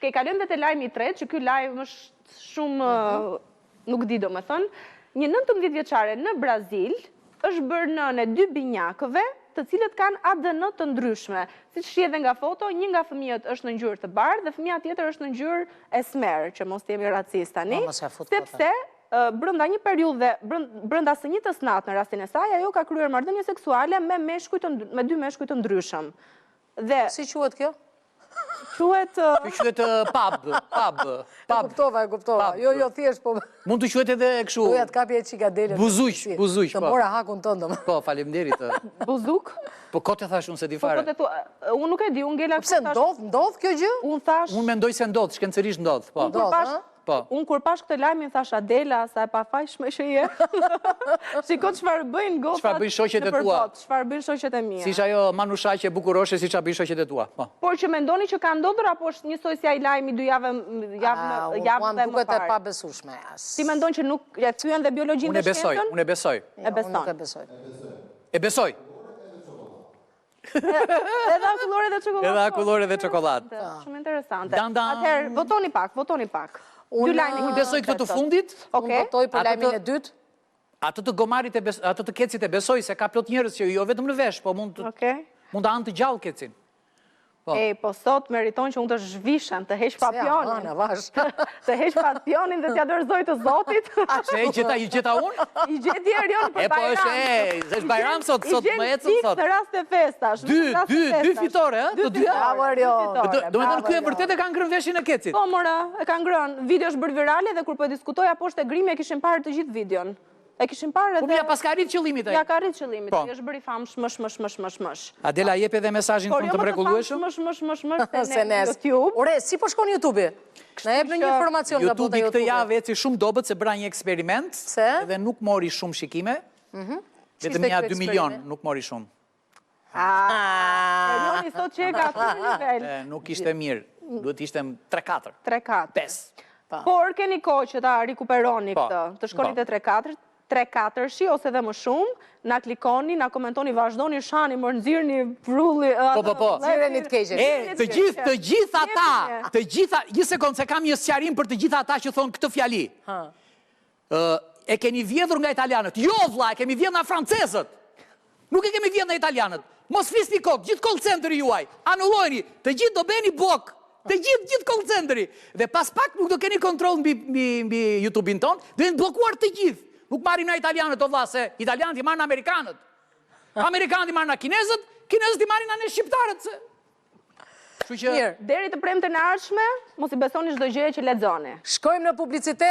Ke kalojmë dhe te lajmi i tretë, që ky lajm është shumë nuk di domethënë, një 19 vjeçare në Brazil është bërë nënë e 2 binjakëve, të cilët kanë ADN të ndryshme. Siç shihet nga foto, një nga fëmijët është në ngjyrë të bardhë dhe fëmia tjetër është në ngjyrë esmer, që mos jemi racist tani, sepse brenda një periudhe, brenda së njëjtës natë në rastin e saj, ajo ka kryer marrëdhënie seksuale me 2 meshkuj të ndryshëm. Dhe si quhet kjo? Quhet pub. E kuptova. Jo, thjesht, po... Mund të quhet edhe kështu... Doja të kapje qikadele. Buzuq, po. Të mora hakun tëndëm. Po, faleminderit. Buzuk? Po, kote thash unë se di fare. Unë nuk e di, unë ngela... Pse ndodh kjo gjë? Unë thash... Unë mendoj se ndodh, shkencërisht ndodh, po. Unë kur pash këtë lajmin thash Adela, sa e pafajshme që je. Shiko çfarë bëjnë gocat. Çfarë bëjnë shoqet e tua? Çfarë bëjnë shoqet e mia? Siç ajo manushaqe bukuroshe, siç bëjnë shoqet e tua. Po. Por që mendoni që ka ndodhur apo është njësoj si ai lajmi 2 javë dhe më duket e parë? pabesueshme. Ti mendon që nuk e thyen dhe biologjinë dhe shkencën? Unë e besoj. E besoj. Edhe akullore dhe çokoladë. Edhe akullore dhe çokoladë. Shumë interesante. Atëherë, votoni pak. Unë besoj këtë të fundit. Unë votoj për lajmin e dytë. Atë të gomarit, atë të kecit e besoj, se ka plot njerëz që jo vetëm në vesh, po mund të anë të gjallë kecin. Po sot meriton që unë të zhvishem, të heq papionin. Të heq papionin dhe t'ja dorëzoj të Zotit. Se i gjeta unë? I gjeti Erion për Bajram. Po është Bajram sot, më ecën sot. I gjen në rast e festash. 2 fitore, të dy. Bravo Erion. Do me thënë kjo e vërtet e ka ngrënë veshin e kecit. Po mora, e ka ngrënë. Video është bërë virale dhe kur po diskutoja poshtë e grimi e kishim parë të gjithë videon. E kishim parë edhe... Po mja pas ka arrit qëllimit e? Ja ka arrit qëllimit, i është bëri famë shmësh. Adela, jep edhe mesazhin tonë të mrekullueshëm? Se në YouTube. Ore, si po shkon YouTube-i? Na jep në një informacion nga bota YouTube-i këtë javë eci shumë dobët se bëra një eksperiment dhe nuk mori shumë shikime. Vetëm 2 milion nuk mori shumë. Erioni thot që e ka atë nivel. Nuk ishte mirë, duhet ishte 3-4. 5. Por keni kohë që ta rikuperoni këtë, të shkoni të 3-4-shi ose dhe më shumë, na klikoni, na komentoni, vazhdoni, shani, më nëzirni, prulli... Po. Zireni të keqe. Të gjitha ata, një sekundë se kam një sqarim për të gjitha ata që thonë këtë fjali. E keni vjedhur nga italianët. Jo, vlla, e kemi vjedhur nga francezët. Nuk e kemi vjedhur nga italianët. Mos flisni kokë, gjithë call centeri juaj. Anullojni, të gjithë do beni bok. Të gjithë call centeri. Dhe pas pak nuk do keni kontrol mbi YouTube-in ton, dhe në blokuar të gjithë. Nuk marrim nga italianët, o vlla, se italianët i marrin nga amerikanët. Amerikanët i marrin nga kinezët, kinezët i marrin nga ne shqiptarët, se... Mirë, deri të premten e ardhshme, mos i besoni çdo gjë që lexoni. Shkojmë në publicitet.